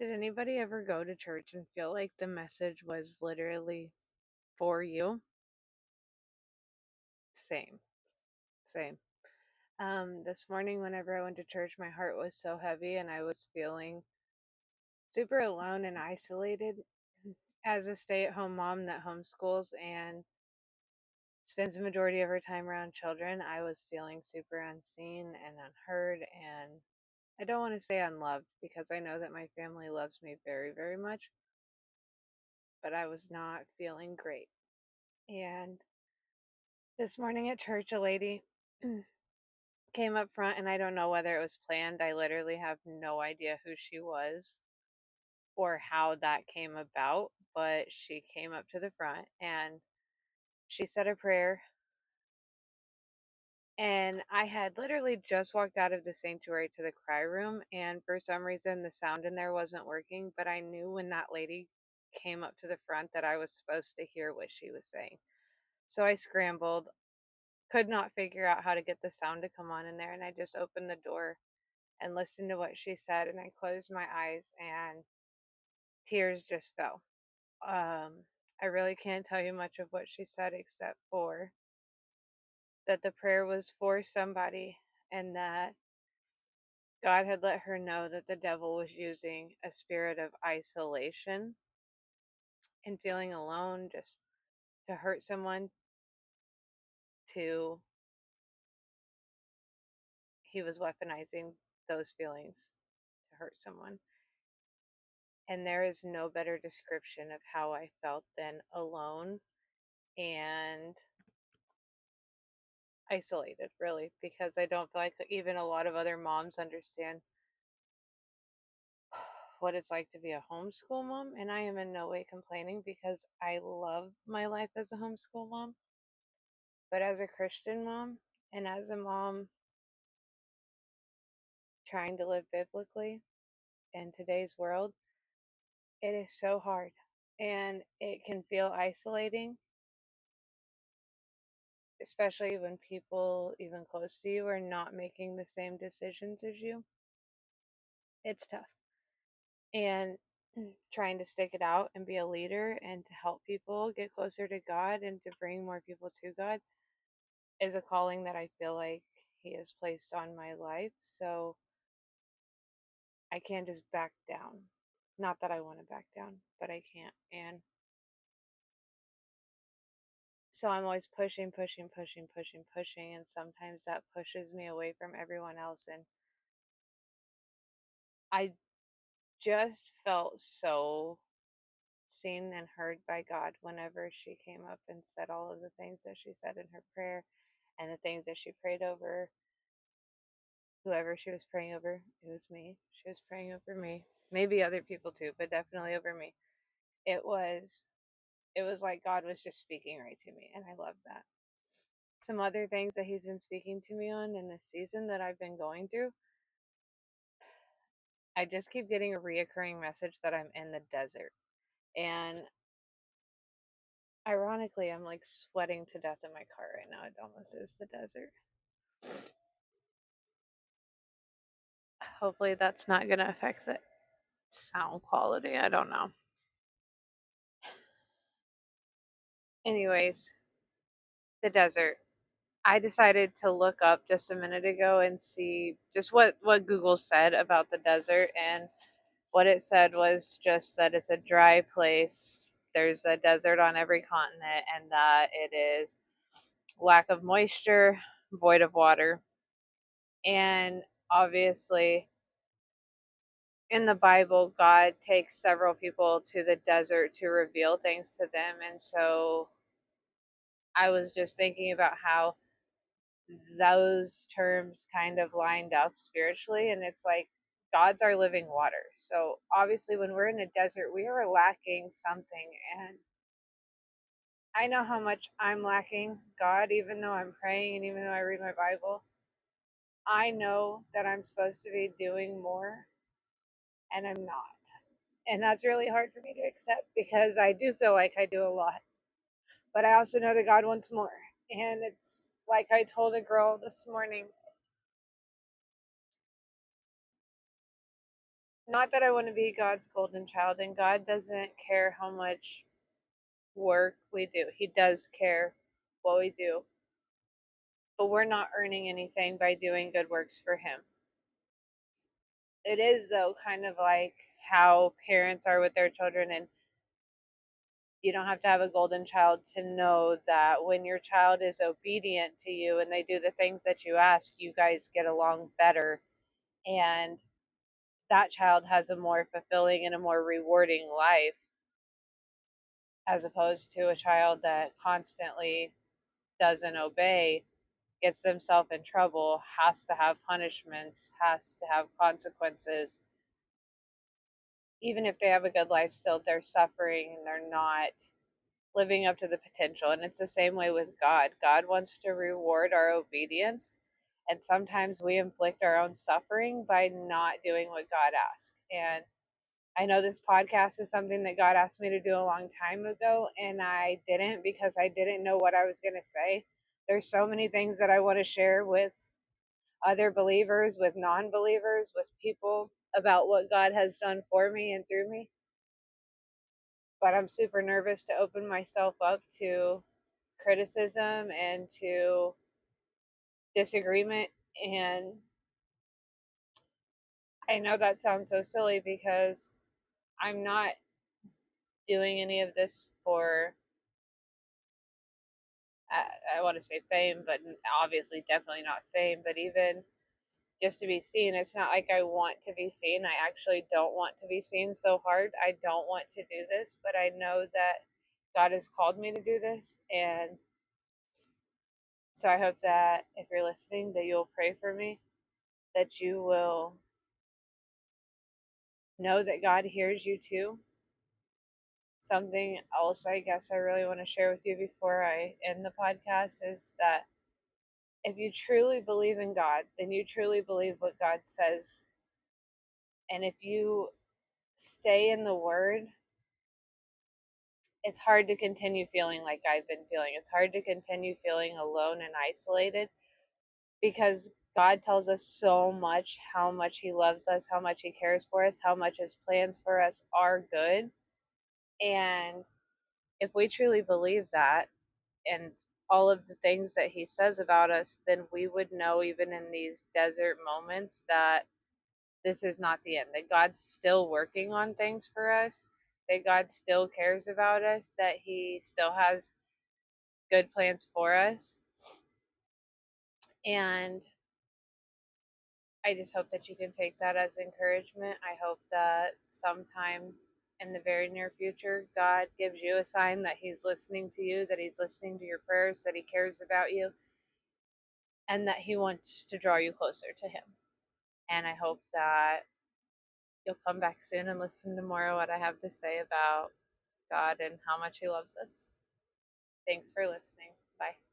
Did anybody ever go to church and feel like the message was literally for you? Same, same. This morning, whenever I went to church, my heart was so heavy and I was feeling super alone and isolated as a stay at home mom that homeschools and spends the majority of her time around children. I was feeling super unseen and unheard, and I don't want to say unloved because I know that my family loves me very, very much, but I was not feeling great. And this morning at church, a lady came up front, and I don't know whether it was planned. I literally have no idea who she was or how that came about, but she came up to the front and she said a prayer. And I had literally just walked out of the sanctuary to the cry room, and for some reason, the sound in there wasn't working. But I knew when that lady came up to the front that I was supposed to hear what she was saying. So I scrambled, could not figure out how to get the sound to come on in there, and I just opened the door and listened to what she said, and I closed my eyes and tears just fell. I really can't tell you much of what she said except for that the prayer was for somebody and that God had let her know that the devil was using a spirit of isolation and feeling alone just to hurt someone, to he was weaponizing those feelings to hurt someone. And there is no better description of how I felt than alone and isolated, really, because I don't feel like even a lot of other moms understand what it's like to be a homeschool mom. And I am in no way complaining because I love my life as a homeschool mom. But as a Christian mom and as a mom trying to live biblically in today's world, it is so hard and it can feel isolating, especially when people even close to you are not making the same decisions as you. It's tough. And trying to stick it out and be a leader and to help people get closer to God and to bring more people to God is a calling that I feel like He has placed on my life. So I can't just back down. Not that I want to back down, but I can't. And so I'm always pushing, pushing, pushing, pushing, pushing. And sometimes that pushes me away from everyone else. And I just felt so seen and heard by God whenever she came up and said all of the things that she said in her prayer and the things that she prayed over whoever she was praying over. It was me. She was praying over me. Maybe other people too, but definitely over me. It was it was like God was just speaking right to me, and I love that. Some other things that he's been speaking to me on in this season that I've been going through, I just keep getting a reoccurring message that I'm in the desert. And ironically, I'm like sweating to death in my car right now. It almost is the desert. Hopefully, that's not going to affect the sound quality. I don't know. Anyways, the desert. I decided to look up just a minute ago and see just what Google said about the desert, and what it said was just that it's a dry place. There's a desert on every continent, and that it is lack of moisture, void of water. And obviously, in the Bible, God takes several people to the desert to reveal things to them. And so I was just thinking about how those terms kind of lined up spiritually. And it's like God's our living water. So obviously, when we're in a desert, we are lacking something. And I know how much I'm lacking God, even though I'm praying and even though I read my Bible. I know that I'm supposed to be doing more and I'm not. And that's really hard for me to accept because I do feel like I do a lot. But I also know that God wants more. And it's like I told a girl this morning, Not that I want to be God's golden child, and God doesn't care how much work we do. He does care what we do, but we're not earning anything by doing good works for Him. It is, though, kind of like how parents are with their children, and you don't have to have a golden child to know that when your child is obedient to you and they do the things that you ask, you guys get along better. And that child has a more fulfilling and a more rewarding life, as opposed to a child that constantly doesn't obey, gets themselves in trouble, has to have punishments, has to have consequences. Even if they have a good life, still they're suffering and they're not living up to the potential. And it's the same way with God. God wants to reward our obedience. And sometimes we inflict our own suffering by not doing what God asks. And I know this podcast is something that God asked me to do a long time ago, and I didn't because I didn't know what I was going to say. There's so many things that I want to share with other believers, with non believers, with people about what God has done for me and through me. But I'm super nervous to open myself up to criticism and to disagreement. And I know that sounds so silly because I'm not doing any of this for, I want to say fame, but obviously definitely not fame, but even just to be seen. It's not like I want to be seen. I actually don't want to be seen so hard. I don't want to do this, but I know that God has called me to do this. And so I hope that if you're listening, that you'll pray for me, that you will know that God hears you too. Something else I guess I really want to share with you before I end the podcast is that if you truly believe in God, then you truly believe what God says. And if you stay in the Word, it's hard to continue feeling like I've been feeling. It's hard to continue feeling alone and isolated because God tells us so much how much He loves us, how much He cares for us, how much His plans for us are good. And if we truly believe that and all of the things that He says about us, then we would know, even in these desert moments, that this is not the end, that God's still working on things for us, that God still cares about us, that He still has good plans for us. And I just hope that you can take that as encouragement. I hope that sometime in the very near future, God gives you a sign that He's listening to you, that He's listening to your prayers, that He cares about you, and that He wants to draw you closer to Him. And I hope that you'll come back soon and listen to more of what I have to say about God and how much He loves us. Thanks for listening. Bye.